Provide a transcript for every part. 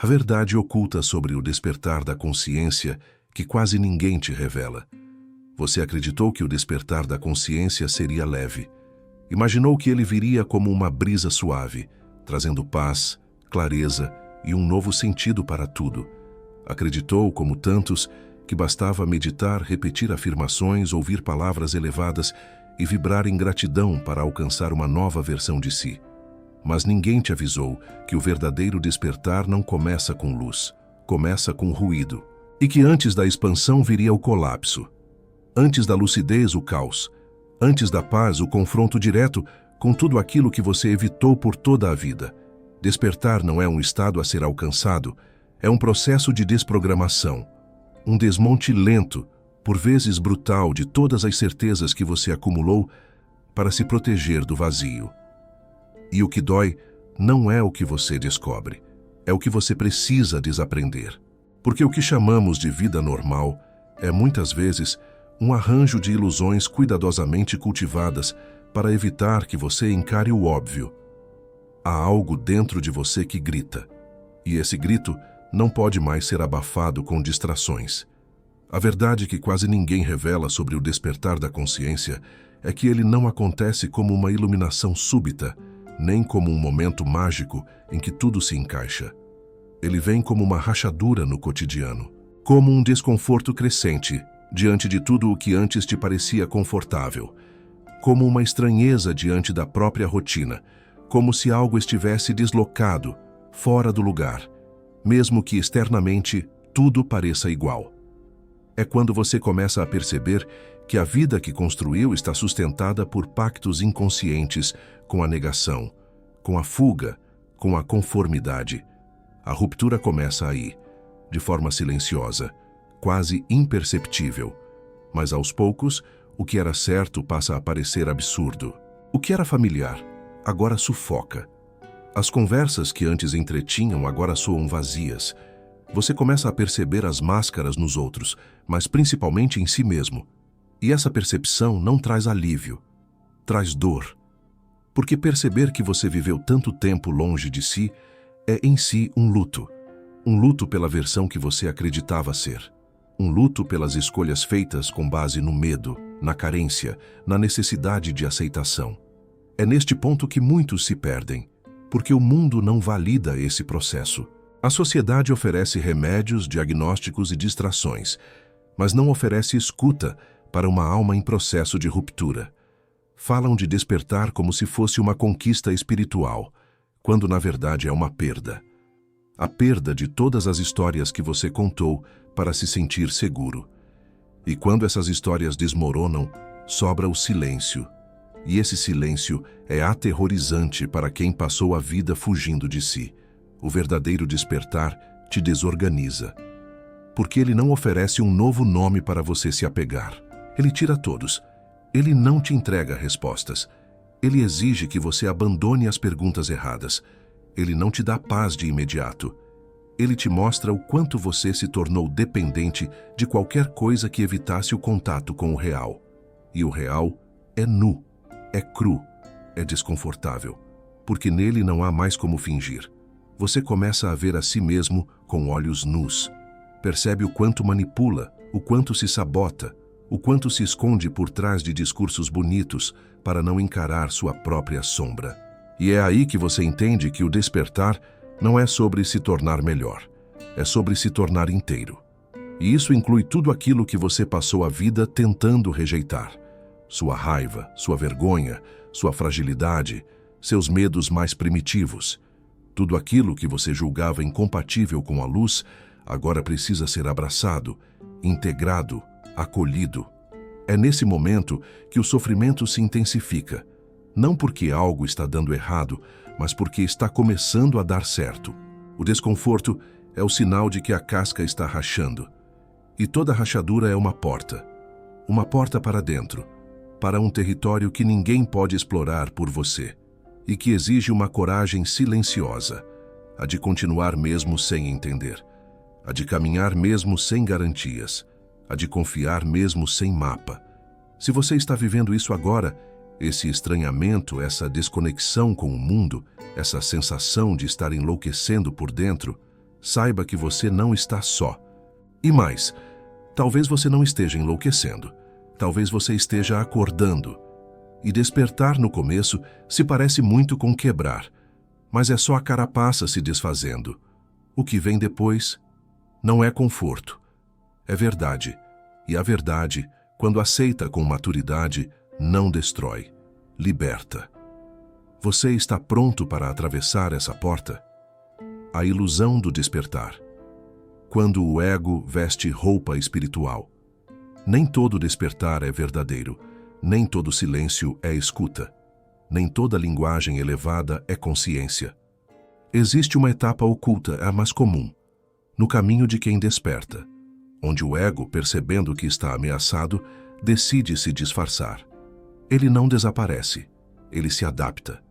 A verdade oculta sobre o despertar da consciência que quase ninguém te revela. Você acreditou que o despertar da consciência seria leve. Imaginou que ele viria como uma brisa suave, trazendo paz, clareza e um novo sentido para tudo. Acreditou, como tantos, que bastava meditar, repetir afirmações, ouvir palavras elevadas e vibrar em gratidão para alcançar uma nova versão de si. Mas ninguém te avisou que o verdadeiro despertar não começa com luz, começa com ruído. E que antes da expansão viria o colapso. Antes da lucidez, o caos. Antes da paz, o confronto direto com tudo aquilo que você evitou por toda a vida. Despertar não é um estado a ser alcançado, é um processo de desprogramação. Um desmonte lento, por vezes brutal, de todas as certezas que você acumulou para se proteger do vazio. E o que dói não é o que você descobre, é o que você precisa desaprender. Porque o que chamamos de vida normal é muitas vezes um arranjo de ilusões cuidadosamente cultivadas para evitar que você encare o óbvio. Há algo dentro de você que grita, e esse grito não pode mais ser abafado com distrações. A verdade que quase ninguém revela sobre o despertar da consciência é que ele não acontece como uma iluminação súbita, nem como um momento mágico em que tudo se encaixa. Ele vem como uma rachadura no cotidiano, como um desconforto crescente diante de tudo o que antes te parecia confortável, como uma estranheza diante da própria rotina, como se algo estivesse deslocado, fora do lugar, mesmo que externamente tudo pareça igual. É quando você começa a perceber que a vida que construiu está sustentada por pactos inconscientes com a negação, com a fuga, com a conformidade. A ruptura começa aí, de forma silenciosa, quase imperceptível. Mas aos poucos, o que era certo passa a parecer absurdo. O que era familiar, agora sufoca. As conversas que antes entretinham agora soam vazias. Você começa a perceber as máscaras nos outros, mas principalmente em si mesmo. E essa percepção não traz alívio, traz dor. Porque perceber que você viveu tanto tempo longe de si é em si um luto. Um luto pela versão que você acreditava ser. Um luto pelas escolhas feitas com base no medo, na carência, na necessidade de aceitação. É neste ponto que muitos se perdem, porque o mundo não valida esse processo. A sociedade oferece remédios, diagnósticos e distrações, mas não oferece escuta para uma alma em processo de ruptura. Falam de despertar como se fosse uma conquista espiritual, quando na verdade é uma perda. A perda de todas as histórias que você contou para se sentir seguro. E quando essas histórias desmoronam, sobra o silêncio. E esse silêncio é aterrorizante para quem passou a vida fugindo de si. O verdadeiro despertar te desorganiza. Porque ele não oferece um novo nome para você se apegar. Ele tira todos. Ele não te entrega respostas. Ele exige que você abandone as perguntas erradas. Ele não te dá paz de imediato. Ele te mostra o quanto você se tornou dependente de qualquer coisa que evitasse o contato com o real. E o real é nu, é cru, é desconfortável, porque nele não há mais como fingir. Você começa a ver a si mesmo com olhos nus. Percebe o quanto manipula, o quanto se sabota, o quanto se esconde por trás de discursos bonitos para não encarar sua própria sombra. E é aí que você entende que o despertar não é sobre se tornar melhor, é sobre se tornar inteiro. E isso inclui tudo aquilo que você passou a vida tentando rejeitar. Sua raiva, sua vergonha, sua fragilidade, seus medos mais primitivos. Tudo aquilo que você julgava incompatível com a luz, agora precisa ser abraçado, integrado, acolhido. É nesse momento que o sofrimento se intensifica, não porque algo está dando errado, mas porque está começando a dar certo. O desconforto é o sinal de que a casca está rachando. E toda rachadura é uma porta para dentro, para um território que ninguém pode explorar por você, e que exige uma coragem silenciosa, a de continuar mesmo sem entender, a de caminhar mesmo sem garantias, a de confiar mesmo sem mapa. Se você está vivendo isso agora, esse estranhamento, essa desconexão com o mundo, essa sensação de estar enlouquecendo por dentro, saiba que você não está só. E mais, talvez você não esteja enlouquecendo. Talvez você esteja acordando. E despertar no começo se parece muito com quebrar, mas é só a carapaça se desfazendo. O que vem depois não é conforto, é verdade. E a verdade, quando aceita com maturidade, não destrói, liberta. Você está pronto para atravessar essa porta? A ilusão do despertar. Quando o ego veste roupa espiritual. Nem todo despertar é verdadeiro, nem todo silêncio é escuta, nem toda linguagem elevada é consciência. Existe uma etapa oculta, a mais comum, no caminho de quem desperta, onde o ego, percebendo que está ameaçado, decide se disfarçar. Ele não desaparece, ele se adapta.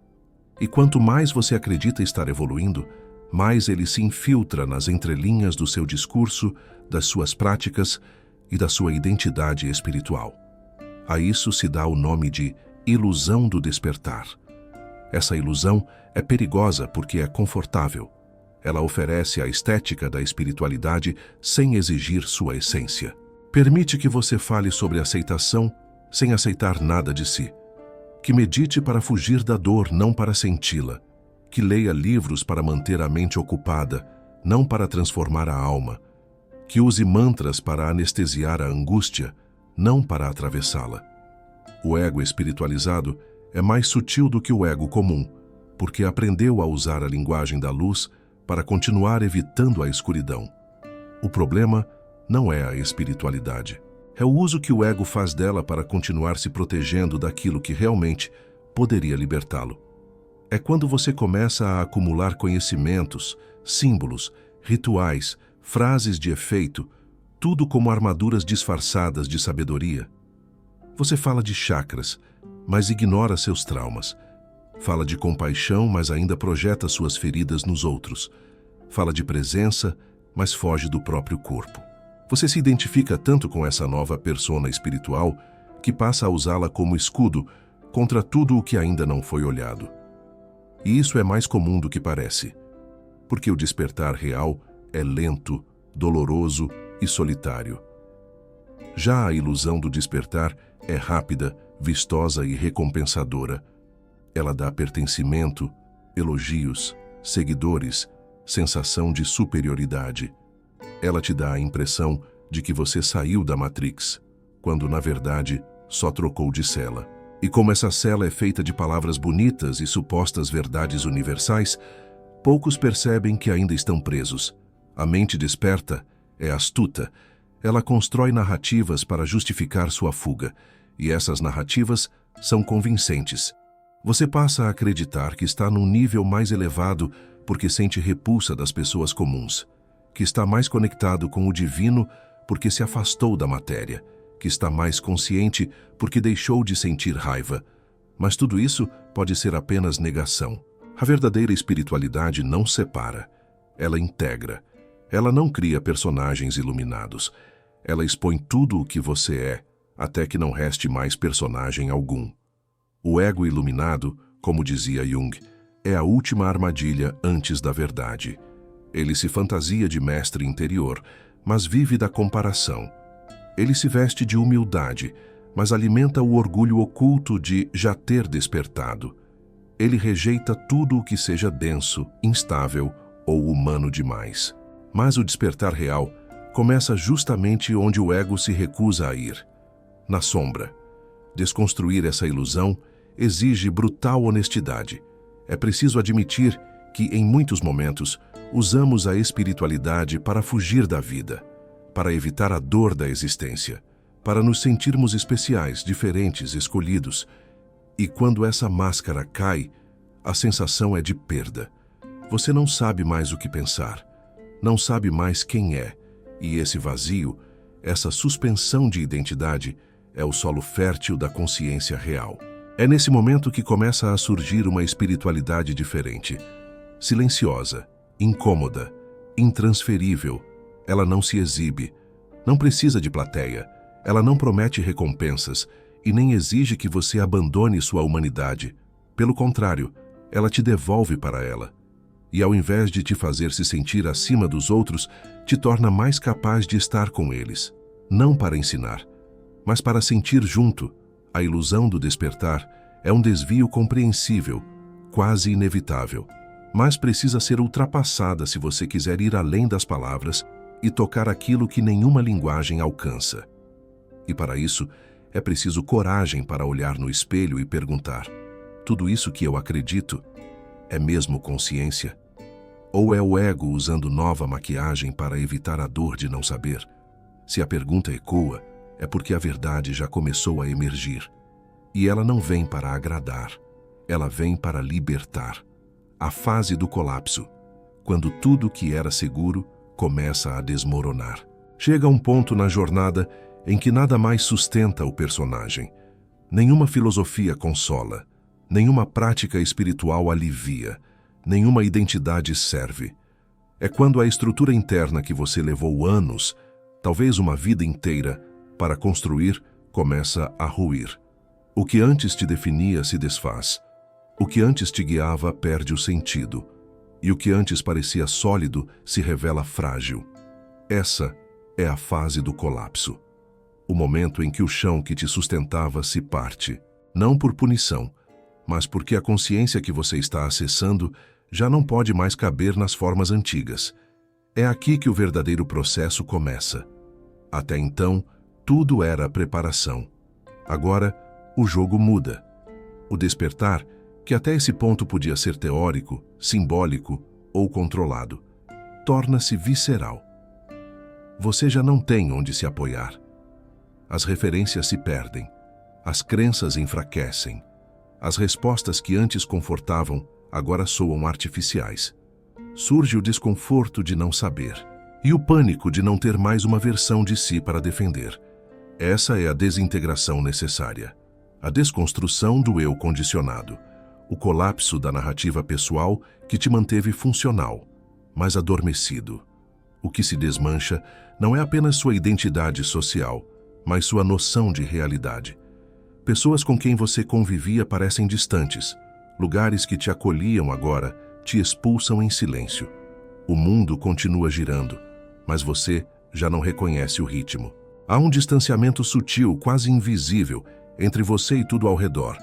E quanto mais você acredita estar evoluindo, mais ele se infiltra nas entrelinhas do seu discurso, das suas práticas e da sua identidade espiritual. A isso se dá o nome de ilusão do despertar. Essa ilusão é perigosa porque é confortável. Ela oferece a estética da espiritualidade sem exigir sua essência. Permite que você fale sobre aceitação sem aceitar nada de si. Que medite para fugir da dor, não para senti-la. Que leia livros para manter a mente ocupada, não para transformar a alma. Que use mantras para anestesiar a angústia, não para atravessá-la. O ego espiritualizado é mais sutil do que o ego comum, porque aprendeu a usar a linguagem da luz para continuar evitando a escuridão. O problema não é a espiritualidade. É o uso que o ego faz dela para continuar se protegendo daquilo que realmente poderia libertá-lo. É quando você começa a acumular conhecimentos, símbolos, rituais, frases de efeito, tudo como armaduras disfarçadas de sabedoria. Você fala de chakras, mas ignora seus traumas. Fala de compaixão, mas ainda projeta suas feridas nos outros. Fala de presença, mas foge do próprio corpo. Você se identifica tanto com essa nova persona espiritual que passa a usá-la como escudo contra tudo o que ainda não foi olhado. E isso é mais comum do que parece, porque o despertar real é lento, doloroso e solitário. Já a ilusão do despertar é rápida, vistosa e recompensadora. Ela dá pertencimento, elogios, seguidores, sensação de superioridade. Ela te dá a impressão de que você saiu da Matrix, quando na verdade só trocou de cela. E como essa cela é feita de palavras bonitas e supostas verdades universais, poucos percebem que ainda estão presos. A mente desperta é astuta. Ela constrói narrativas para justificar sua fuga, e essas narrativas são convincentes. Você passa a acreditar que está num nível mais elevado porque sente repulsa das pessoas comuns, que está mais conectado com o divino porque se afastou da matéria, que está mais consciente porque deixou de sentir raiva. Mas tudo isso pode ser apenas negação. A verdadeira espiritualidade não separa, ela integra. Ela não cria personagens iluminados. Ela expõe tudo o que você é, até que não reste mais personagem algum. O ego iluminado, como dizia Jung, é a última armadilha antes da verdade. Ele se fantasia de mestre interior, mas vive da comparação. Ele se veste de humildade, mas alimenta o orgulho oculto de já ter despertado. Ele rejeita tudo o que seja denso, instável ou humano demais. Mas o despertar real começa justamente onde o ego se recusa a ir, na sombra. Desconstruir essa ilusão exige brutal honestidade. É preciso admitir que, em muitos momentos, usamos a espiritualidade para fugir da vida, para evitar a dor da existência, para nos sentirmos especiais, diferentes, escolhidos. E quando essa máscara cai, a sensação é de perda. Você não sabe mais o que pensar, não sabe mais quem é, e esse vazio, essa suspensão de identidade, é o solo fértil da consciência real. É nesse momento que começa a surgir uma espiritualidade diferente, silenciosa, incômoda, intransferível. Ela não se exibe, não precisa de plateia, ela não promete recompensas e nem exige que você abandone sua humanidade. Pelo contrário, ela te devolve para ela. e ao invés de te fazer se sentir acima dos outros, te torna mais capaz de estar com eles, não para ensinar, mas para sentir junto. A ilusão do despertar é um desvio compreensível, quase inevitável, mas precisa ser ultrapassada se você quiser ir além das palavras e tocar aquilo que nenhuma linguagem alcança. E para isso, é preciso coragem para olhar no espelho e perguntar: tudo isso que eu acredito é mesmo consciência? Ou é o ego usando nova maquiagem para evitar a dor de não saber? Se a pergunta ecoa, é porque a verdade já começou a emergir. E ela não vem para agradar, ela vem para libertar. A fase do colapso, quando tudo que era seguro começa a desmoronar. Chega um ponto na jornada em que nada mais sustenta o personagem. Nenhuma filosofia consola, nenhuma prática espiritual alivia, nenhuma identidade serve. É quando a estrutura interna que você levou anos, talvez uma vida inteira, para construir, começa a ruir. O que antes te definia se desfaz. O que antes te guiava perde o sentido. E o que antes parecia sólido se revela frágil. Essa é a fase do colapso. O momento em que o chão que te sustentava se parte. Não por punição, mas porque a consciência que você está acessando já não pode mais caber nas formas antigas. É aqui que o verdadeiro processo começa. Até então, tudo era preparação. Agora, o jogo muda. O despertar, que até esse ponto podia ser teórico, simbólico ou controlado, torna-se visceral. Você já não tem onde se apoiar. As referências se perdem, as crenças enfraquecem, as respostas que antes confortavam agora soam artificiais. Surge o desconforto de não saber e o pânico de não ter mais uma versão de si para defender. Essa é a desintegração necessária, a desconstrução do eu condicionado, o colapso da narrativa pessoal que te manteve funcional, mas adormecido. O que se desmancha não é apenas sua identidade social, mas sua noção de realidade. Pessoas com quem você convivia parecem distantes. Lugares que te acolhiam agora te expulsam em silêncio. O mundo continua girando, mas você já não reconhece o ritmo. Há um distanciamento sutil, quase invisível, entre você e tudo ao redor.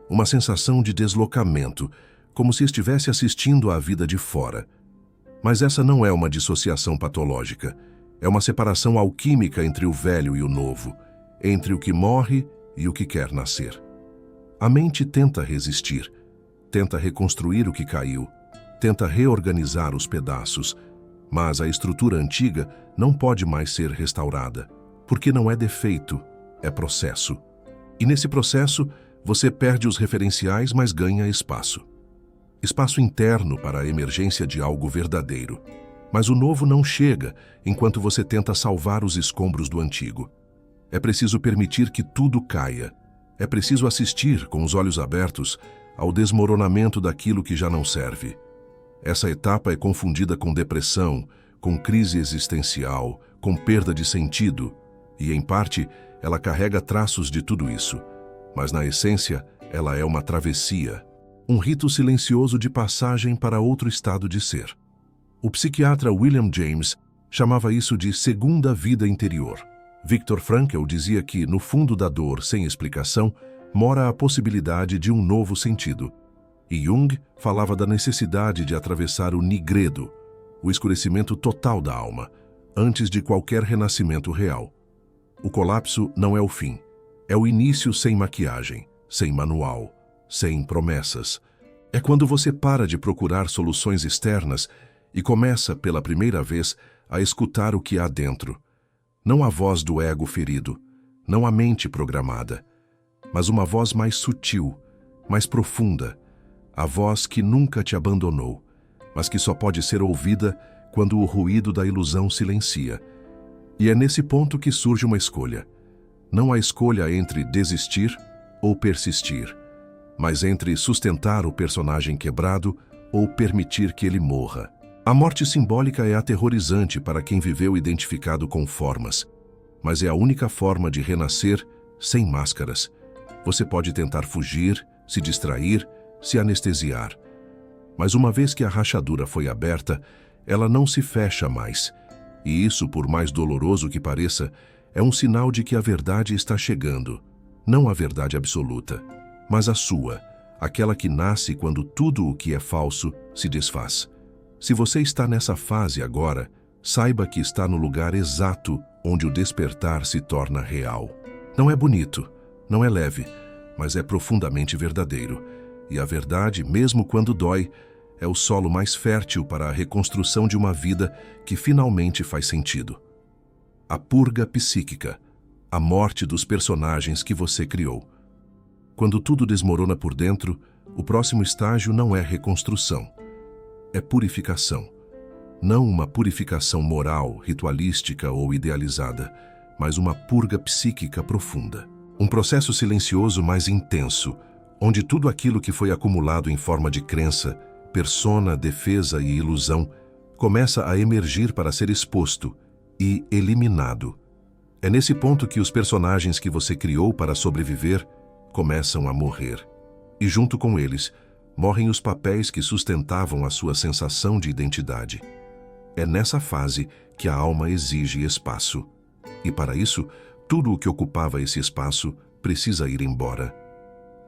Uma sensação de deslocamento, como se estivesse assistindo à vida de fora. Mas essa não é uma dissociação patológica. É uma separação alquímica entre o velho e o novo, entre o que morre e o que quer nascer. A mente tenta resistir, tenta reconstruir o que caiu, tenta reorganizar os pedaços, mas a estrutura antiga não pode mais ser restaurada, porque não é defeito, é processo. E nesse processo, você perde os referenciais, mas ganha espaço. Espaço interno para a emergência de algo verdadeiro. Mas o novo não chega enquanto você tenta salvar os escombros do antigo. É preciso permitir que tudo caia. É preciso assistir, com os olhos abertos, ao desmoronamento daquilo que já não serve. Essa etapa é confundida com depressão, com crise existencial, com perda de sentido, e, em parte, ela carrega traços de tudo isso. Mas, na essência, ela é uma travessia, um rito silencioso de passagem para outro estado de ser. O psiquiatra William James chamava isso de segunda vida interior. Viktor Frankl dizia que, no fundo da dor sem explicação, mora a possibilidade de um novo sentido. E Jung falava da necessidade de atravessar o nigredo, o escurecimento total da alma, antes de qualquer renascimento real. O colapso não é o fim, é o início sem maquiagem, sem manual, sem promessas. É quando você para de procurar soluções externas e começa, pela primeira vez, a escutar o que há dentro. Não a voz do ego ferido, não a mente programada, mas uma voz mais sutil, mais profunda, a voz que nunca te abandonou, mas que só pode ser ouvida quando o ruído da ilusão silencia. E é nesse ponto que surge uma escolha. Não a escolha entre desistir ou persistir, mas entre sustentar o personagem quebrado ou permitir que ele morra. A morte simbólica é aterrorizante para quem viveu identificado com formas, mas é a única forma de renascer sem máscaras. Você pode tentar fugir, se distrair, se anestesiar, Mas uma vez que a rachadura foi aberta, ela não se fecha mais. E isso, por mais doloroso que pareça, é um sinal de que a verdade está chegando. Não a verdade absoluta, mas a sua, aquela que nasce quando tudo o que é falso se desfaz. Se você está nessa fase agora, saiba que está no lugar exato onde o despertar se torna real. Não é bonito, não é leve, mas é profundamente verdadeiro. E a verdade, mesmo quando dói, é o solo mais fértil para a reconstrução de uma vida que finalmente faz sentido. A purga psíquica, a morte dos personagens que você criou. Quando tudo desmorona por dentro, o próximo estágio não é reconstrução, é purificação. Não uma purificação moral, ritualística ou idealizada, mas uma purga psíquica profunda. Um processo silencioso mais intenso, onde tudo aquilo que foi acumulado em forma de crença, persona, defesa e ilusão, começa a emergir para ser exposto e eliminado. É nesse ponto que os personagens que você criou para sobreviver começam a morrer. E junto com eles, morrem os papéis que sustentavam a sua sensação de identidade. É nessa fase que a alma exige espaço. E para isso, tudo o que ocupava esse espaço precisa ir embora.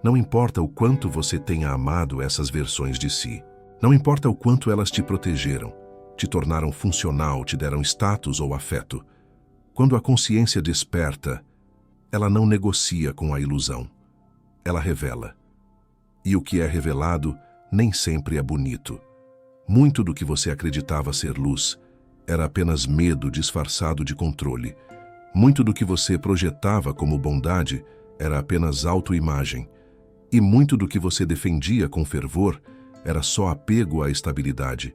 Não importa o quanto você tenha amado essas versões de si. Não importa o quanto elas te protegeram, te tornaram funcional, te deram status ou afeto. Quando a consciência desperta, ela não negocia com a ilusão. Ela revela. E o que é revelado nem sempre é bonito. Muito do que você acreditava ser luz era apenas medo disfarçado de controle. Muito do que você projetava como bondade era apenas autoimagem. E muito do que você defendia com fervor era só apego à estabilidade.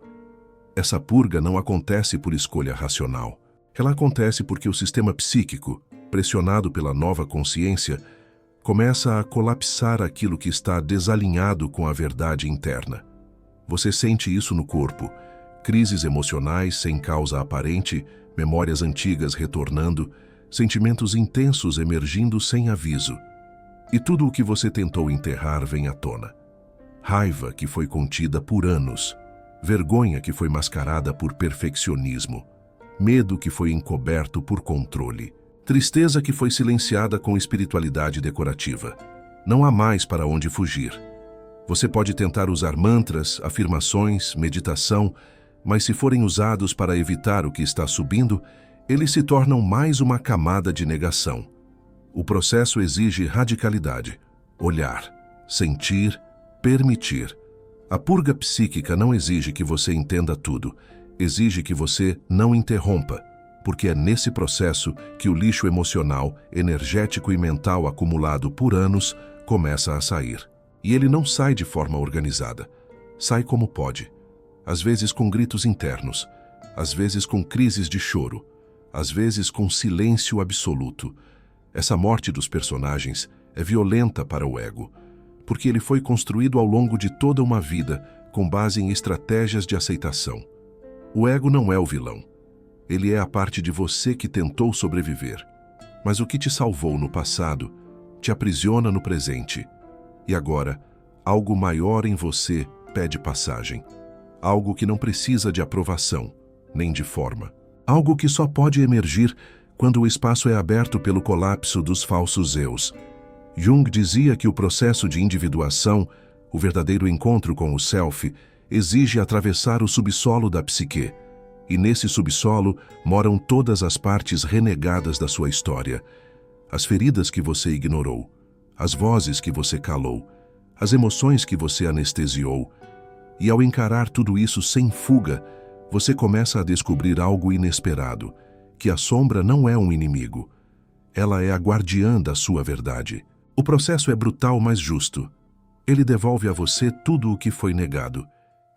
Essa purga não acontece por escolha racional. Ela acontece porque o sistema psíquico, pressionado pela nova consciência, começa a colapsar aquilo que está desalinhado com a verdade interna. Você sente isso no corpo, crises emocionais sem causa aparente, memórias antigas retornando, sentimentos intensos emergindo sem aviso. E tudo o que você tentou enterrar vem à tona. Raiva que foi contida por anos, vergonha que foi mascarada por perfeccionismo, medo que foi encoberto por controle, tristeza que foi silenciada com espiritualidade decorativa. Não há mais para onde fugir. Você pode tentar usar mantras, afirmações, meditação, mas se forem usados para evitar o que está subindo, eles se tornam mais uma camada de negação. O processo exige radicalidade, olhar, sentir, permitir. A purga psíquica não exige que você entenda tudo, exige que você não interrompa, porque é nesse processo que o lixo emocional, energético e mental acumulado por anos começa a sair. E ele não sai de forma organizada. Sai como pode. Às vezes com gritos internos, às vezes com crises de choro, às vezes com silêncio absoluto. Essa morte dos personagens é violenta para o ego, porque ele foi construído ao longo de toda uma vida com base em estratégias de aceitação. O ego não é o vilão. Ele é a parte de você que tentou sobreviver. Mas o que te salvou no passado te aprisiona no presente. E agora, algo maior em você pede passagem. Algo que não precisa de aprovação, nem de forma. Algo que só pode emergir quando o espaço é aberto pelo colapso dos falsos eus. Jung dizia que o processo de individuação, o verdadeiro encontro com o self, exige atravessar o subsolo da psique. E nesse subsolo moram todas as partes renegadas da sua história. As feridas que você ignorou, as vozes que você calou, as emoções que você anestesiou. E ao encarar tudo isso sem fuga, você começa a descobrir algo inesperado, que a sombra não é um inimigo. Ela é a guardiã da sua verdade. O processo é brutal, mas justo. Ele devolve a você tudo o que foi negado.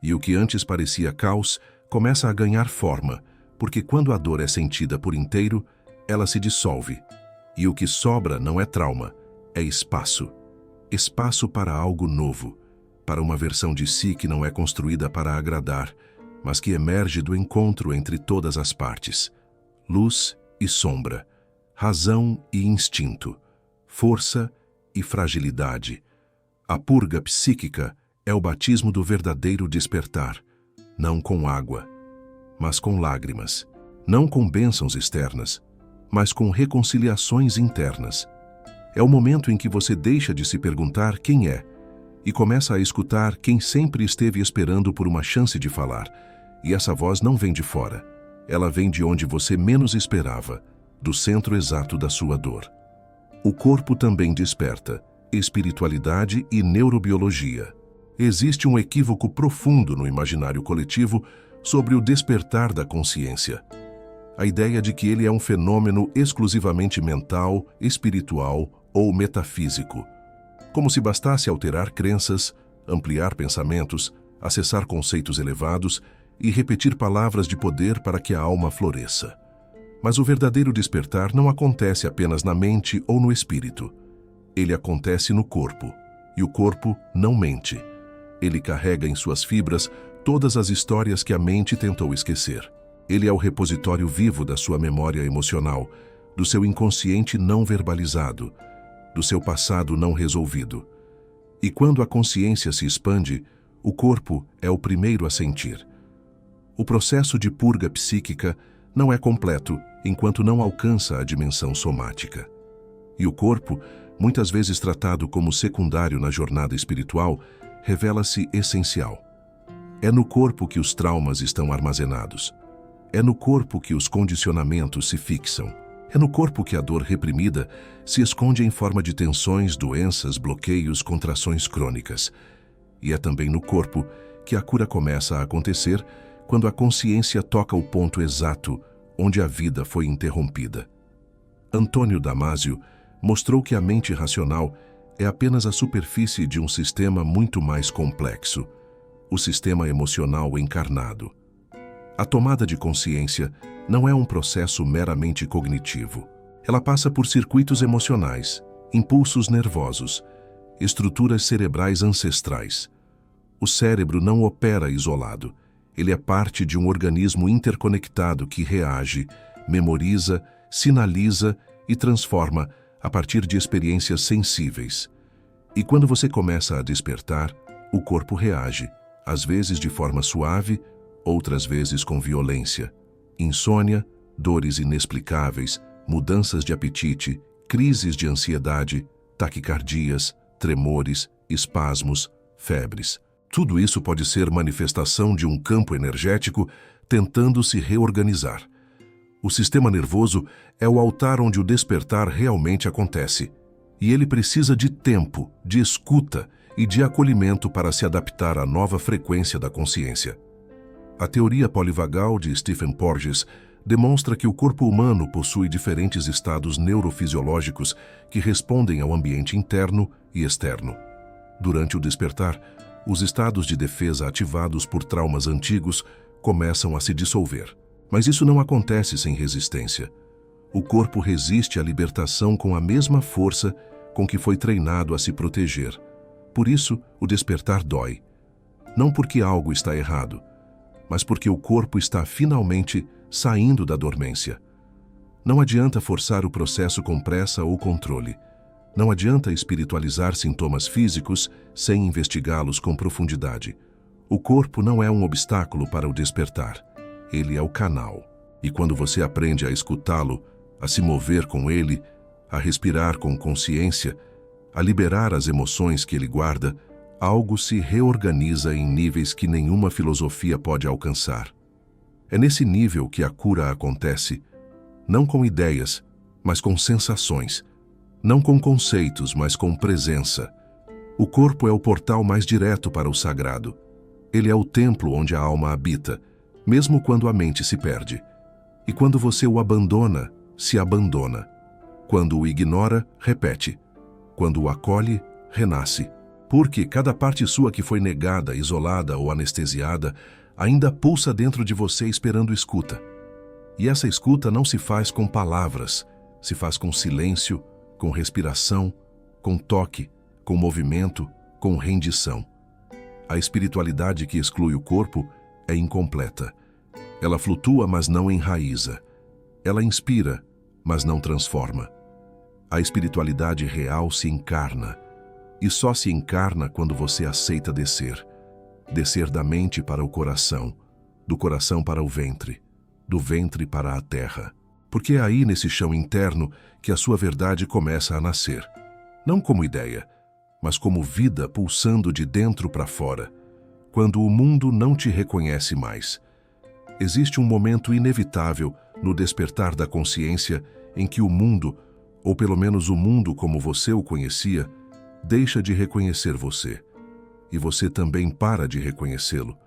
E o que antes parecia caos começa a ganhar forma, porque quando a dor é sentida por inteiro, ela se dissolve. E o que sobra não é trauma, é espaço. Espaço para algo novo, para uma versão de si que não é construída para agradar, mas que emerge do encontro entre todas as partes. Luz e sombra, razão e instinto, força e fragilidade. A purga psíquica é o batismo do verdadeiro despertar, não com água, mas com lágrimas, não com bênçãos externas, mas com reconciliações internas. É o momento em que você deixa de se perguntar quem é e começa a escutar quem sempre esteve esperando por uma chance de falar. E essa voz não vem de fora, ela vem de onde você menos esperava, do centro exato da sua dor. O corpo também desperta, espiritualidade e neurobiologia. Existe um equívoco profundo no imaginário coletivo sobre o despertar da consciência. A ideia de que ele é um fenômeno exclusivamente mental, espiritual ou metafísico. Como se bastasse alterar crenças, ampliar pensamentos, acessar conceitos elevados e repetir palavras de poder para que a alma floresça. Mas o verdadeiro despertar não acontece apenas na mente ou no espírito. Ele acontece no corpo, e o corpo não mente. Ele carrega em suas fibras todas as histórias que a mente tentou esquecer. Ele é o repositório vivo da sua memória emocional, do seu inconsciente não verbalizado, do seu passado não resolvido. E quando a consciência se expande, o corpo é o primeiro a sentir. O processo de purga psíquica não é completo enquanto não alcança a dimensão somática. E o corpo, muitas vezes tratado como secundário na jornada espiritual, revela-se essencial. É no corpo que os traumas estão armazenados. É no corpo que os condicionamentos se fixam. É no corpo que a dor reprimida se esconde em forma de tensões, doenças, bloqueios, contrações crônicas. E é também no corpo que a cura começa a acontecer quando a consciência toca o ponto exato onde a vida foi interrompida. Antônio Damasio mostrou que a mente racional é apenas a superfície de um sistema muito mais complexo, o sistema emocional encarnado. A tomada de consciência não é um processo meramente cognitivo. Ela passa por circuitos emocionais, impulsos nervosos, estruturas cerebrais ancestrais. O cérebro não opera isolado. Ele é parte de um organismo interconectado que reage, memoriza, sinaliza e transforma a partir de experiências sensíveis. E quando você começa a despertar, o corpo reage, às vezes de forma suave, outras vezes com violência. Insônia, dores inexplicáveis, mudanças de apetite, crises de ansiedade, taquicardias, tremores, espasmos, febres. Tudo isso pode ser manifestação de um campo energético tentando se reorganizar. O sistema nervoso é o altar onde o despertar realmente acontece. E ele precisa de tempo, de escuta e de acolhimento para se adaptar à nova frequência da consciência. A teoria polivagal de Stephen Porges demonstra que o corpo humano possui diferentes estados neurofisiológicos que respondem ao ambiente interno e externo. Durante o despertar, os estados de defesa ativados por traumas antigos começam a se dissolver. Mas isso não acontece sem resistência. O corpo resiste à libertação com a mesma força com que foi treinado a se proteger. Por isso, o despertar dói. Não porque algo está errado, mas porque o corpo está finalmente saindo da dormência. Não adianta forçar o processo com pressa ou controle. Não adianta espiritualizar sintomas físicos sem investigá-los com profundidade. O corpo não é um obstáculo para o despertar. Ele é o canal. E quando você aprende a escutá-lo, a se mover com ele, a respirar com consciência, a liberar as emoções que ele guarda, algo se reorganiza em níveis que nenhuma filosofia pode alcançar. É nesse nível que a cura acontece, não com ideias, mas com sensações, não com conceitos, mas com presença. O corpo é o portal mais direto para o sagrado. Ele é o templo onde a alma habita, mesmo quando a mente se perde. E quando você o abandona, se abandona. Quando o ignora, repete. Quando o acolhe, renasce. Porque cada parte sua que foi negada, isolada ou anestesiada, ainda pulsa dentro de você esperando escuta. E essa escuta não se faz com palavras, se faz com silêncio, com respiração, com toque, com movimento, com rendição. A espiritualidade que exclui o corpo é incompleta. Ela flutua, mas não enraiza. Ela inspira, mas não transforma. A espiritualidade real se encarna. e só se encarna quando você aceita descer. Descer da mente para o coração, do coração para o ventre, do ventre para a terra. Porque é aí, nesse chão interno, que a sua verdade começa a nascer. Não como ideia, mas como vida pulsando de dentro para fora, quando o mundo não te reconhece mais. Existe um momento inevitável no despertar da consciência em que o mundo, ou pelo menos o mundo como você o conhecia, deixa de reconhecer você. E você também para de reconhecê-lo.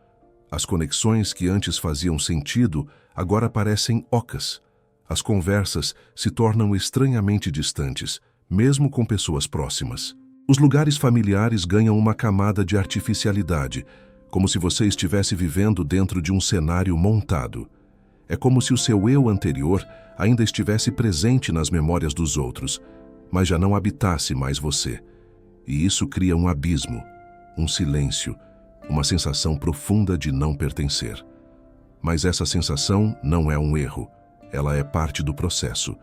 As conexões que antes faziam sentido agora parecem ocas. As conversas se tornam estranhamente distantes, mesmo com pessoas próximas. Os lugares familiares ganham uma camada de artificialidade, como se você estivesse vivendo dentro de um cenário montado. É como se o seu eu anterior ainda estivesse presente nas memórias dos outros, mas já não habitasse mais você. E isso cria um abismo, um silêncio, uma sensação profunda de não pertencer. Mas essa sensação não é um erro, ela é parte do processo.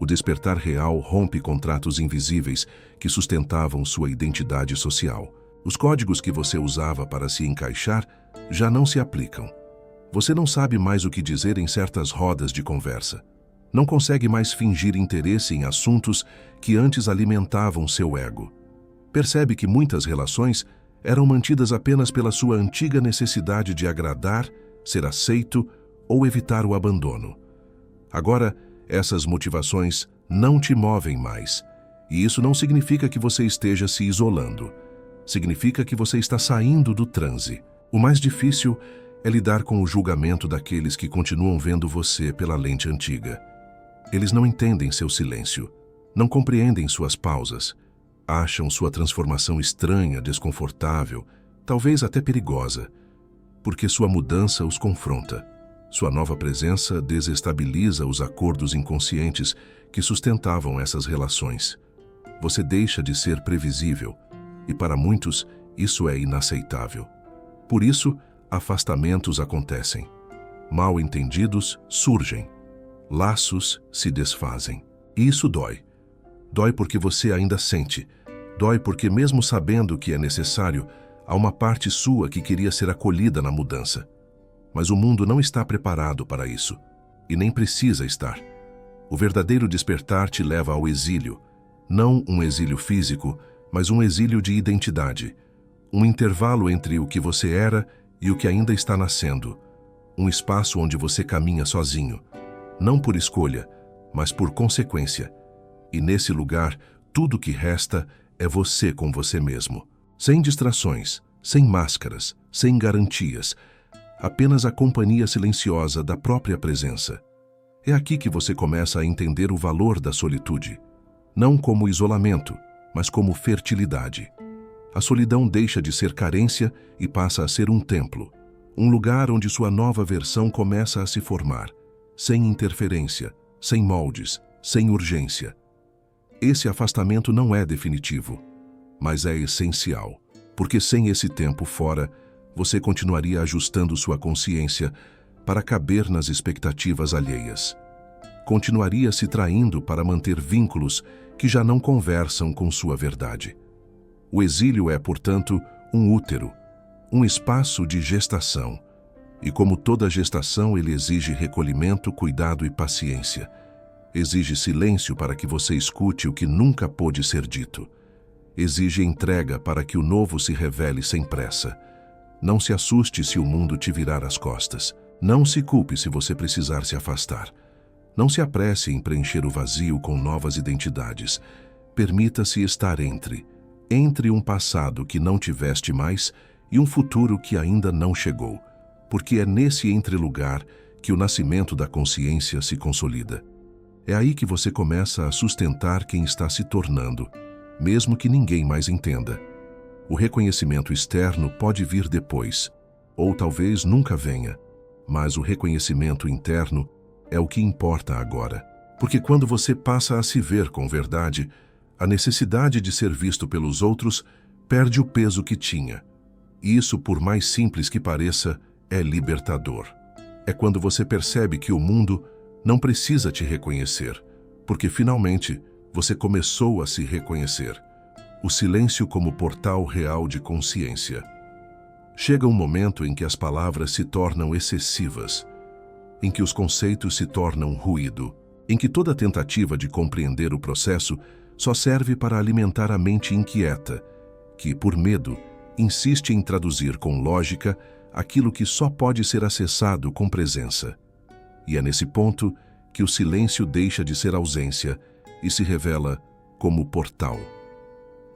O despertar real rompe contratos invisíveis que sustentavam sua identidade social. Os códigos que você usava para se encaixar já não se aplicam. Você não sabe mais o que dizer em certas rodas de conversa. Não consegue mais fingir interesse em assuntos que antes alimentavam seu ego. Percebe que muitas relações eram mantidas apenas pela sua antiga necessidade de agradar, ser aceito ou evitar o abandono. Agora, essas motivações não te movem mais, e isso não significa que você esteja se isolando. Significa que você está saindo do transe. O mais difícil é lidar com o julgamento daqueles que continuam vendo você pela lente antiga. Eles não entendem seu silêncio, não compreendem suas pausas, acham sua transformação estranha, desconfortável, talvez até perigosa, porque sua mudança os confronta. Sua nova presença desestabiliza os acordos inconscientes que sustentavam essas relações. Você deixa de ser previsível, e para muitos isso é inaceitável. Por isso, afastamentos acontecem. Mal-entendidos surgem. Laços se desfazem. E isso dói. Dói porque você ainda sente. Dói porque, mesmo sabendo que é necessário, há uma parte sua que queria ser acolhida na mudança. Mas o mundo não está preparado para isso, e nem precisa estar. O verdadeiro despertar te leva ao exílio, não um exílio físico, mas um exílio de identidade, um intervalo entre o que você era e o que ainda está nascendo, um espaço onde você caminha sozinho, não por escolha, mas por consequência. E nesse lugar, tudo que resta é você com você mesmo, sem distrações, sem máscaras, sem garantias, apenas a companhia silenciosa da própria presença. É aqui que você começa a entender o valor da solitude, não como isolamento, mas como fertilidade. A solidão deixa de ser carência e passa a ser um templo, um lugar onde sua nova versão começa a se formar, sem interferência, sem moldes, sem urgência. Esse afastamento não é definitivo, mas é essencial, porque sem esse tempo fora, você continuaria ajustando sua consciência para caber nas expectativas alheias. Continuaria se traindo para manter vínculos que já não conversam com sua verdade. O exílio é, portanto, um útero, um espaço de gestação. E como toda gestação, ele exige recolhimento, cuidado e paciência. Exige silêncio para que você escute o que nunca pôde ser dito. Exige entrega para que o novo se revele sem pressa. Não se assuste se o mundo te virar as costas. Não se culpe se você precisar se afastar. Não se apresse em preencher o vazio com novas identidades. Permita-se estar entre um passado que não tiveste mais e um futuro que ainda não chegou, porque é nesse entrelugar que o nascimento da consciência se consolida. É aí que você começa a sustentar quem está se tornando, mesmo que ninguém mais entenda. O reconhecimento externo pode vir depois, ou talvez nunca venha, mas o reconhecimento interno é o que importa agora. Porque quando você passa a se ver com verdade, a necessidade de ser visto pelos outros perde o peso que tinha. E isso, por mais simples que pareça, é libertador. É quando você percebe que o mundo não precisa te reconhecer, porque finalmente você começou a se reconhecer. O silêncio como portal real de consciência. Chega um momento em que as palavras se tornam excessivas, em que os conceitos se tornam ruído, em que toda tentativa de compreender o processo só serve para alimentar a mente inquieta, que, por medo, insiste em traduzir com lógica aquilo que só pode ser acessado com presença. E é nesse ponto que o silêncio deixa de ser ausência e se revela como portal.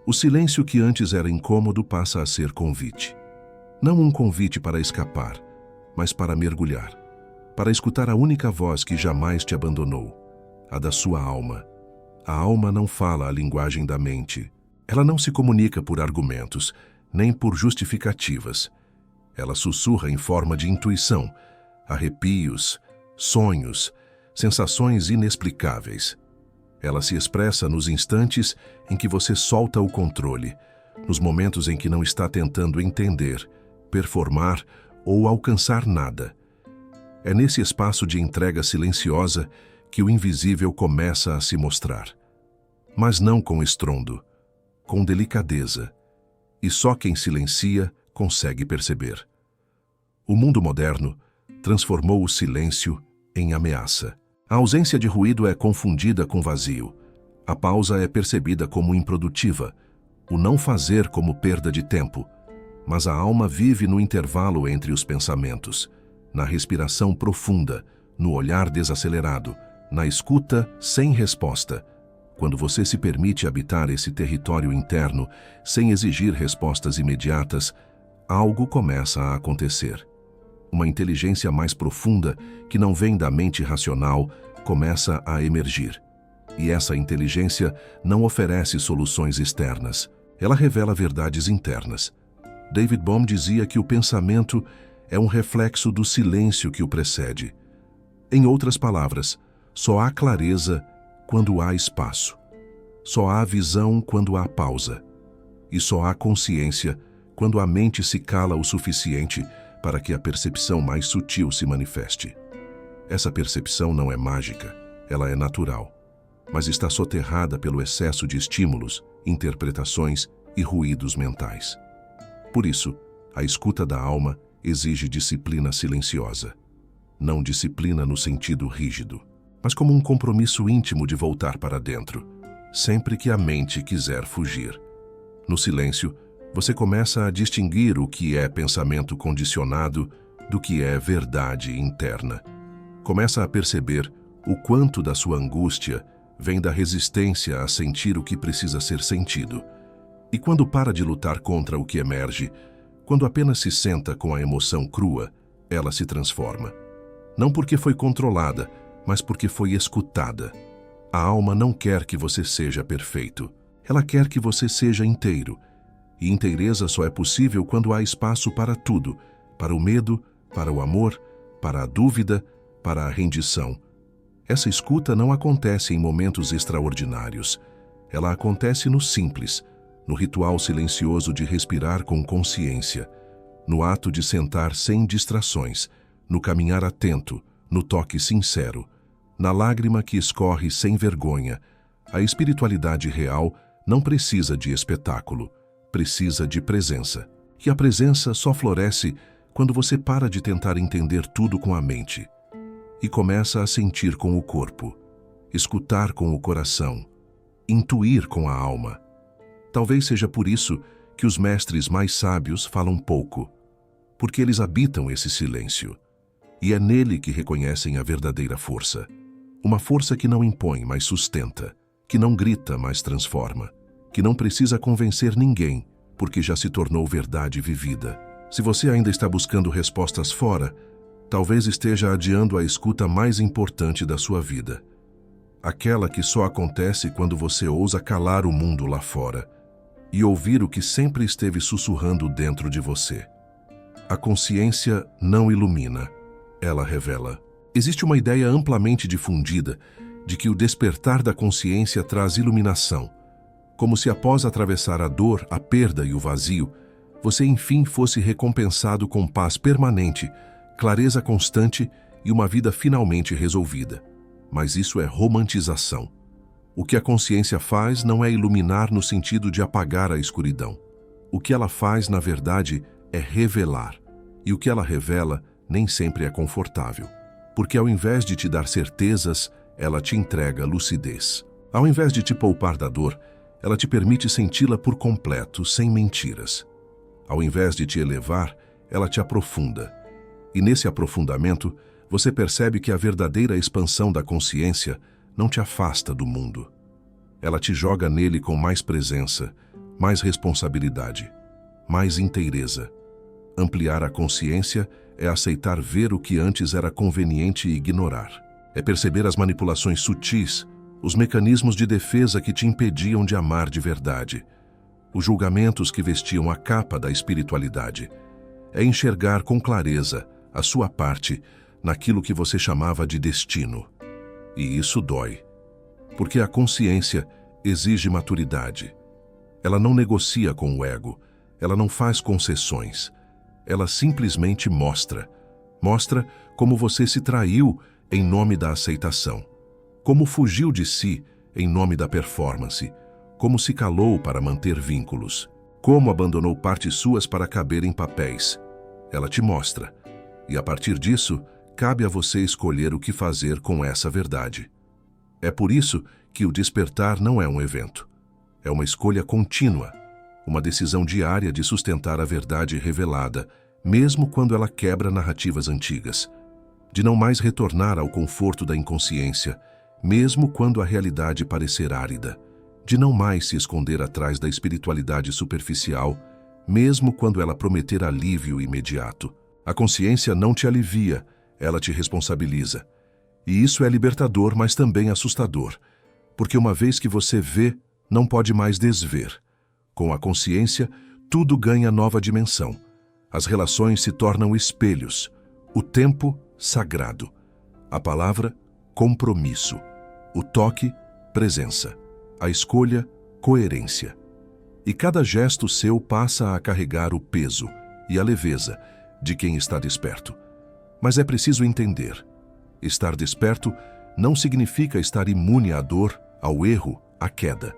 O silêncio que antes era incômodo passa a ser convite. Não um convite para escapar, mas para mergulhar, para escutar a única voz que jamais te abandonou, a da sua alma. A alma não fala a linguagem da mente. Ela não se comunica por argumentos, nem por justificativas. Ela sussurra em forma de intuição, arrepios, sonhos, sensações inexplicáveis. Ela se expressa nos instantes em que você solta o controle, nos momentos em que não está tentando entender, performar ou alcançar nada. É nesse espaço de entrega silenciosa que o invisível começa a se mostrar. Mas não com estrondo, com delicadeza. E só quem silencia consegue perceber. O mundo moderno transformou o silêncio em ameaça. A ausência de ruído é confundida com vazio. A pausa é percebida como improdutiva, o não fazer como perda de tempo. Mas a alma vive no intervalo entre os pensamentos, na respiração profunda, no olhar desacelerado, na escuta sem resposta. Quando você se permite habitar esse território interno, sem exigir respostas imediatas, algo começa a acontecer. Uma inteligência mais profunda, que não vem da mente racional, começa a emergir. E essa inteligência não oferece soluções externas. Ela revela verdades internas. David Bohm dizia que o pensamento é um reflexo do silêncio que o precede. Em outras palavras, só há clareza quando há espaço. Só há visão quando há pausa. E só há consciência quando a mente se cala o suficiente para que a percepção mais sutil se manifeste. Essa percepção não é mágica, ela é natural, mas está soterrada pelo excesso de estímulos, interpretações e ruídos mentais. Por isso, a escuta da alma exige disciplina silenciosa. Não disciplina no sentido rígido, mas como um compromisso íntimo de voltar para dentro, sempre que a mente quiser fugir. No silêncio, você começa a distinguir o que é pensamento condicionado do que é verdade interna. Começa a perceber o quanto da sua angústia vem da resistência a sentir o que precisa ser sentido. E quando para de lutar contra o que emerge, quando apenas se senta com a emoção crua, ela se transforma. Não porque foi controlada, mas porque foi escutada. A alma não quer que você seja perfeito. Ela quer que você seja inteiro. E inteireza só é possível quando há espaço para tudo, para o medo, para o amor, para a dúvida, para a rendição. Essa escuta não acontece em momentos extraordinários. Ela acontece no simples, no ritual silencioso de respirar com consciência, no ato de sentar sem distrações, no caminhar atento, no toque sincero, na lágrima que escorre sem vergonha. A espiritualidade real não precisa de espetáculo, precisa de presença. E a presença só floresce quando você para de tentar entender tudo com a mente e começa a sentir com o corpo, escutar com o coração, intuir com a alma. Talvez seja por isso que os mestres mais sábios falam pouco, porque eles habitam esse silêncio. E é nele que reconhecem a verdadeira força. Uma força que não impõe, mas sustenta, que não grita, mas transforma, que não precisa convencer ninguém, porque já se tornou verdade vivida. Se você ainda está buscando respostas fora, talvez esteja adiando a escuta mais importante da sua vida. Aquela que só acontece quando você ousa calar o mundo lá fora e ouvir o que sempre esteve sussurrando dentro de você. A consciência não ilumina, ela revela. Existe uma ideia amplamente difundida de que o despertar da consciência traz iluminação, como se após atravessar a dor, a perda e o vazio, você enfim fosse recompensado com paz permanente, clareza constante e uma vida finalmente resolvida. Mas isso é romantização. O que a consciência faz não é iluminar no sentido de apagar a escuridão. O que ela faz, na verdade, é revelar. E o que ela revela nem sempre é confortável. Porque ao invés de te dar certezas, ela te entrega lucidez. Ao invés de te poupar da dor, ela te permite senti-la por completo, sem mentiras. Ao invés de te elevar, ela te aprofunda. E nesse aprofundamento, você percebe que a verdadeira expansão da consciência não te afasta do mundo. Ela te joga nele com mais presença, mais responsabilidade, mais inteireza. Ampliar a consciência é aceitar ver o que antes era conveniente ignorar. É perceber as manipulações sutis, os mecanismos de defesa que te impediam de amar de verdade, os julgamentos que vestiam a capa da espiritualidade. É enxergar com clareza a sua parte naquilo que você chamava de destino. E isso dói, porque a consciência exige maturidade. Ela não negocia com o ego, ela não faz concessões. Ela simplesmente mostra. Mostra como você se traiu em nome da aceitação, como fugiu de si em nome da performance, como se calou para manter vínculos, como abandonou partes suas para caber em papéis. Ela te mostra, e a partir disso, cabe a você escolher o que fazer com essa verdade. É por isso que o despertar não é um evento. É uma escolha contínua, uma decisão diária de sustentar a verdade revelada, mesmo quando ela quebra narrativas antigas, de não mais retornar ao conforto da inconsciência, mesmo quando a realidade parecer árida, de não mais se esconder atrás da espiritualidade superficial, mesmo quando ela prometer alívio imediato. A consciência não te alivia, ela te responsabiliza. E isso é libertador, mas também assustador, porque uma vez que você vê, não pode mais desver. Com a consciência, tudo ganha nova dimensão. As relações se tornam espelhos, o tempo sagrado, a palavra compromisso, o toque presença, a escolha coerência. E cada gesto seu passa a carregar o peso e a leveza de quem está desperto. Mas é preciso entender, estar desperto não significa estar imune à dor, ao erro, à queda.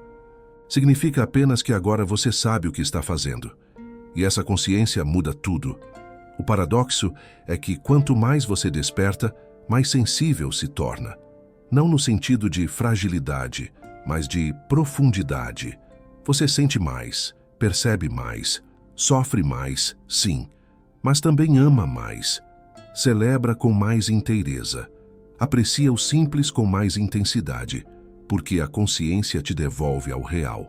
Significa apenas que agora você sabe o que está fazendo. E essa consciência muda tudo. O paradoxo é que quanto mais você desperta, mais sensível se torna. Não no sentido de fragilidade, mas de profundidade. Você sente mais, percebe mais, sofre mais, sim, mas também ama mais. Celebra com mais inteireza. Aprecia o simples com mais intensidade, porque a consciência te devolve ao real.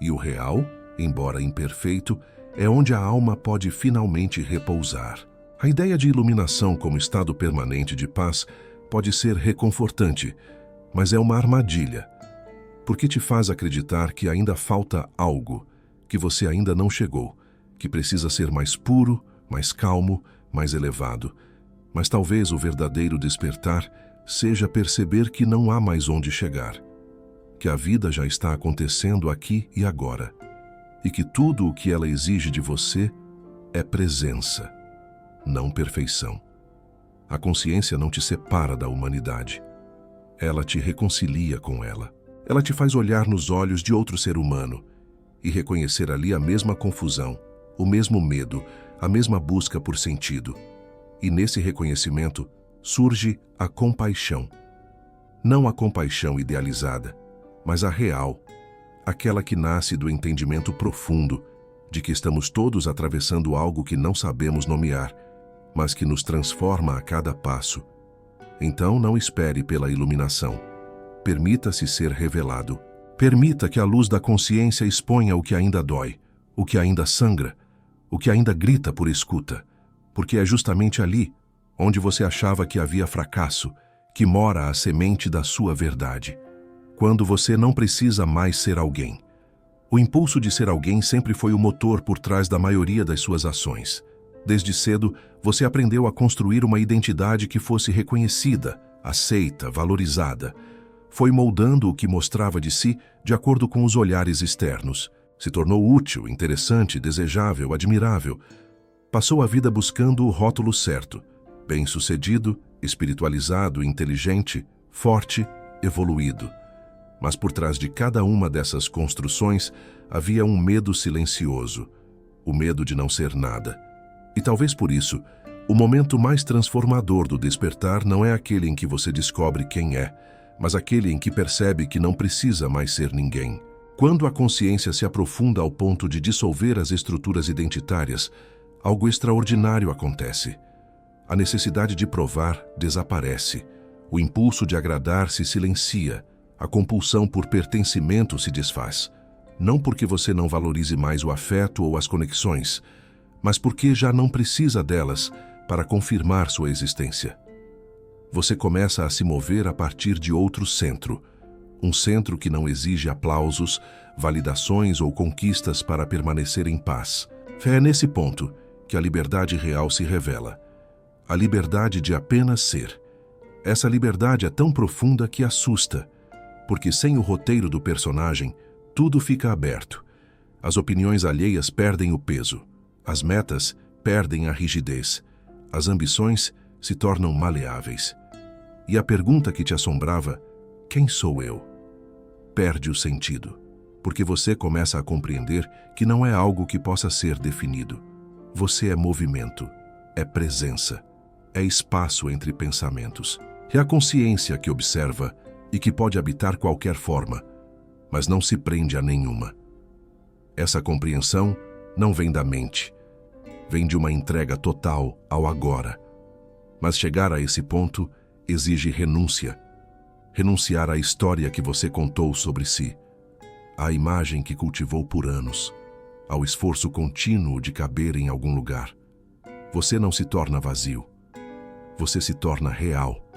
E o real, embora imperfeito, é onde a alma pode finalmente repousar. A ideia de iluminação como estado permanente de paz pode ser reconfortante, mas é uma armadilha, porque te faz acreditar que ainda falta algo, que você ainda não chegou, que precisa ser mais puro, mais calmo, mais elevado. Mas talvez o verdadeiro despertar seja perceber que não há mais onde chegar, que a vida já está acontecendo aqui e agora, e que tudo o que ela exige de você é presença, não perfeição. A consciência não te separa da humanidade. Ela te reconcilia com ela. Ela te faz olhar nos olhos de outro ser humano e reconhecer ali a mesma confusão, o mesmo medo, a mesma busca por sentido. E nesse reconhecimento surge a compaixão. Não a compaixão idealizada, mas a real, aquela que nasce do entendimento profundo de que estamos todos atravessando algo que não sabemos nomear, mas que nos transforma a cada passo. Então não espere pela iluminação. Permita-se ser revelado. Permita que a luz da consciência exponha o que ainda dói, o que ainda sangra, o que ainda grita por escuta, porque é justamente ali, onde você achava que havia fracasso, que mora a semente da sua verdade. Quando você não precisa mais ser alguém. O impulso de ser alguém sempre foi o motor por trás da maioria das suas ações. Desde cedo, você aprendeu a construir uma identidade que fosse reconhecida, aceita, valorizada. Foi moldando o que mostrava de si de acordo com os olhares externos. Se tornou útil, interessante, desejável, admirável. Passou a vida buscando o rótulo certo. Bem-sucedido, espiritualizado, inteligente, forte, evoluído. Mas por trás de cada uma dessas construções havia um medo silencioso, o medo de não ser nada. E talvez por isso, o momento mais transformador do despertar não é aquele em que você descobre quem é, mas aquele em que percebe que não precisa mais ser ninguém. Quando a consciência se aprofunda ao ponto de dissolver as estruturas identitárias, algo extraordinário acontece. A necessidade de provar desaparece, o impulso de agradar se silencia, a compulsão por pertencimento se desfaz. Não porque você não valorize mais o afeto ou as conexões, mas porque já não precisa delas para confirmar sua existência. Você começa a se mover a partir de outro centro, um centro que não exige aplausos, validações ou conquistas para permanecer em paz. É nesse ponto que a liberdade real se revela. A liberdade de apenas ser. Essa liberdade é tão profunda que assusta, porque sem o roteiro do personagem, tudo fica aberto. As opiniões alheias perdem o peso, as metas perdem a rigidez, as ambições se tornam maleáveis. E a pergunta que te assombrava, quem sou eu? Perde o sentido, porque você começa a compreender que não é algo que possa ser definido. Você é movimento, é presença, é espaço entre pensamentos. É a consciência que observa e que pode habitar qualquer forma, mas não se prende a nenhuma. Essa compreensão não vem da mente, vem de uma entrega total ao agora. Mas chegar a esse ponto exige renúncia. Renunciar à história que você contou sobre si, à imagem que cultivou por anos, ao esforço contínuo de caber em algum lugar. Você não se torna vazio, você se torna real,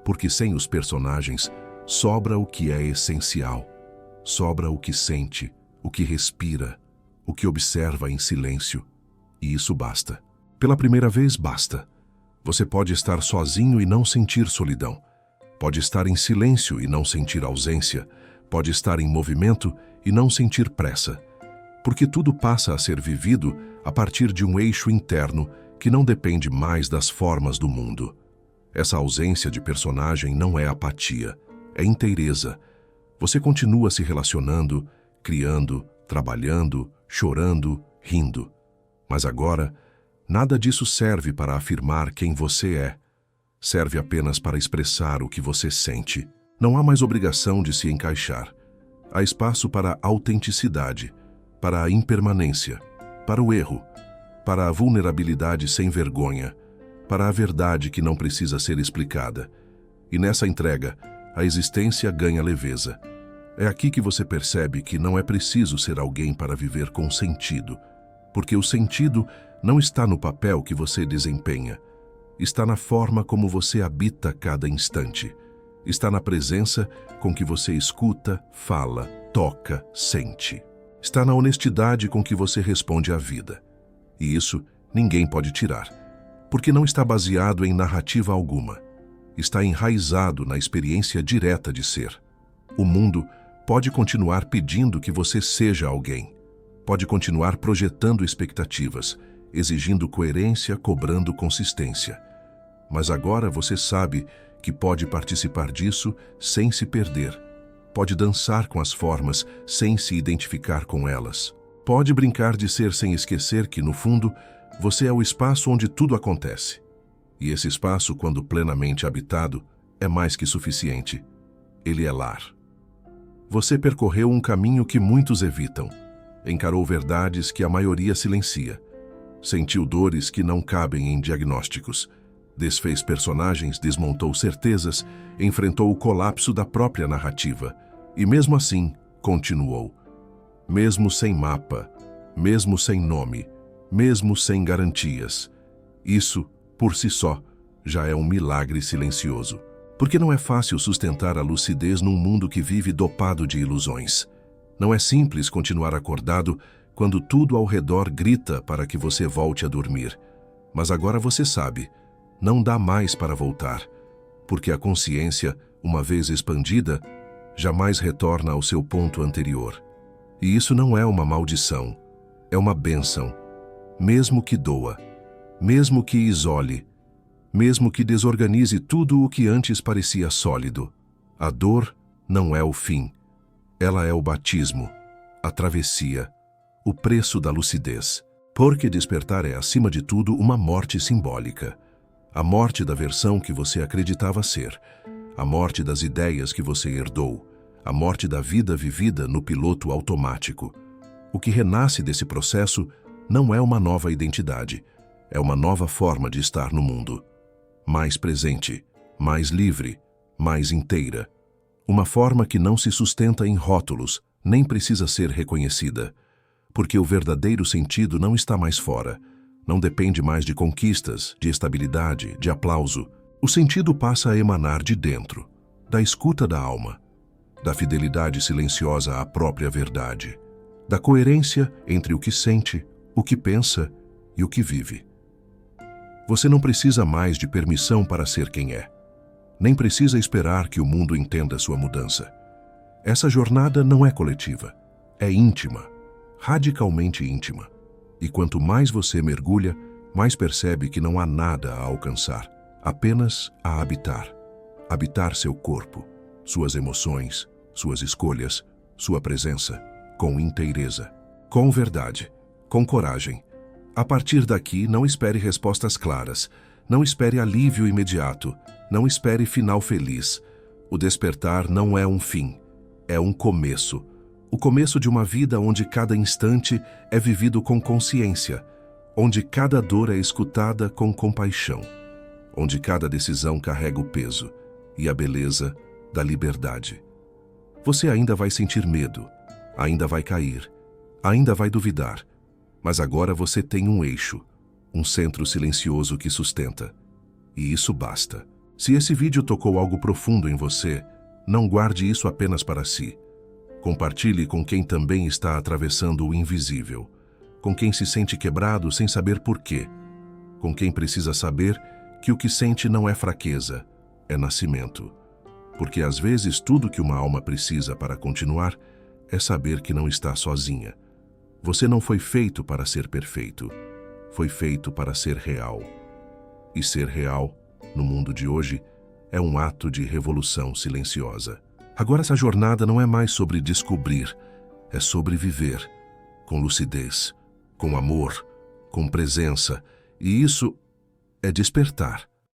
porque sem os personagens sobra o que é essencial, sobra o que sente, o que respira, o que observa em silêncio, e isso basta. Pela primeira vez basta. Você pode estar sozinho e não sentir solidão. Pode estar em silêncio e não sentir ausência. Pode estar em movimento e não sentir pressa. Porque tudo passa a ser vivido a partir de um eixo interno que não depende mais das formas do mundo. Essa ausência de personagem não é apatia, é inteireza. Você continua se relacionando, criando, trabalhando, chorando, rindo. Mas agora, nada disso serve para afirmar quem você é. Serve apenas para expressar o que você sente. Não há mais obrigação de se encaixar. Há espaço para a autenticidade, para a impermanência, para o erro, para a vulnerabilidade sem vergonha, para a verdade que não precisa ser explicada. E nessa entrega, a existência ganha leveza. É aqui que você percebe que não é preciso ser alguém para viver com sentido, porque o sentido não está no papel que você desempenha, está na forma como você habita cada instante, está na presença com que você escuta, fala, toca, sente. Está na honestidade com que você responde à vida. E isso ninguém pode tirar, porque não está baseado em narrativa alguma. Está enraizado na experiência direta de ser. O mundo pode continuar pedindo que você seja alguém. Pode continuar projetando expectativas, exigindo coerência, cobrando consistência. Mas agora você sabe que pode participar disso sem se perder. Pode dançar com as formas sem se identificar com elas. Pode brincar de ser sem esquecer que, no fundo, você é o espaço onde tudo acontece. E esse espaço, quando plenamente habitado, é mais que suficiente. Ele é lar. Você percorreu um caminho que muitos evitam. Encarou verdades que a maioria silencia. Sentiu dores que não cabem em diagnósticos. Desfez personagens, desmontou certezas, enfrentou o colapso da própria narrativa. E mesmo assim, continuou. Mesmo sem mapa, mesmo sem nome, mesmo sem garantias. Isso, por si só, já é um milagre silencioso. Porque não é fácil sustentar a lucidez num mundo que vive dopado de ilusões. Não é simples continuar acordado quando tudo ao redor grita para que você volte a dormir. Mas agora você sabe, não dá mais para voltar, porque a consciência, uma vez expandida, jamais retorna ao seu ponto anterior. E isso não é uma maldição, é uma bênção, mesmo que doa, mesmo que isole, mesmo que desorganize tudo o que antes parecia sólido. A dor não é o fim. Ela é o batismo, a travessia, o preço da lucidez. Porque despertar é, acima de tudo, uma morte simbólica. A morte da versão que você acreditava ser. A morte das ideias que você herdou. A morte da vida vivida no piloto automático. O que renasce desse processo não é uma nova identidade. É uma nova forma de estar no mundo. Mais presente, mais livre, mais inteira. Uma forma que não se sustenta em rótulos, nem precisa ser reconhecida. Porque o verdadeiro sentido não está mais fora. Não depende mais de conquistas, de estabilidade, de aplauso. O sentido passa a emanar de dentro, da escuta da alma, da fidelidade silenciosa à própria verdade, da coerência entre o que sente, o que pensa e o que vive. Você não precisa mais de permissão para ser quem é. Nem precisa esperar que o mundo entenda sua mudança. Essa jornada não é coletiva, é íntima, radicalmente íntima. E quanto mais você mergulha, mais percebe que não há nada a alcançar, apenas a habitar. Habitar seu corpo, suas emoções, suas escolhas, sua presença, com inteireza, com verdade, com coragem. A partir daqui, não espere respostas claras, não espere alívio imediato, não espere final feliz. O despertar não é um fim, é um começo. O começo de uma vida onde cada instante é vivido com consciência, onde cada dor é escutada com compaixão, onde cada decisão carrega o peso e a beleza da liberdade. Você ainda vai sentir medo, ainda vai cair, ainda vai duvidar, mas agora você tem um eixo, um centro silencioso que sustenta. E isso basta. Se esse vídeo tocou algo profundo em você, não guarde isso apenas para si. Compartilhe com quem também está atravessando o invisível, com quem se sente quebrado sem saber por quê, com quem precisa saber que o que sente não é fraqueza, é nascimento. Porque às vezes tudo que uma alma precisa para continuar é saber que não está sozinha. Você não foi feito para ser perfeito, foi feito para ser real. E ser real, no mundo de hoje, é um ato de revolução silenciosa. Agora essa jornada não é mais sobre descobrir, é sobre viver, com lucidez, com amor, com presença, e isso é despertar.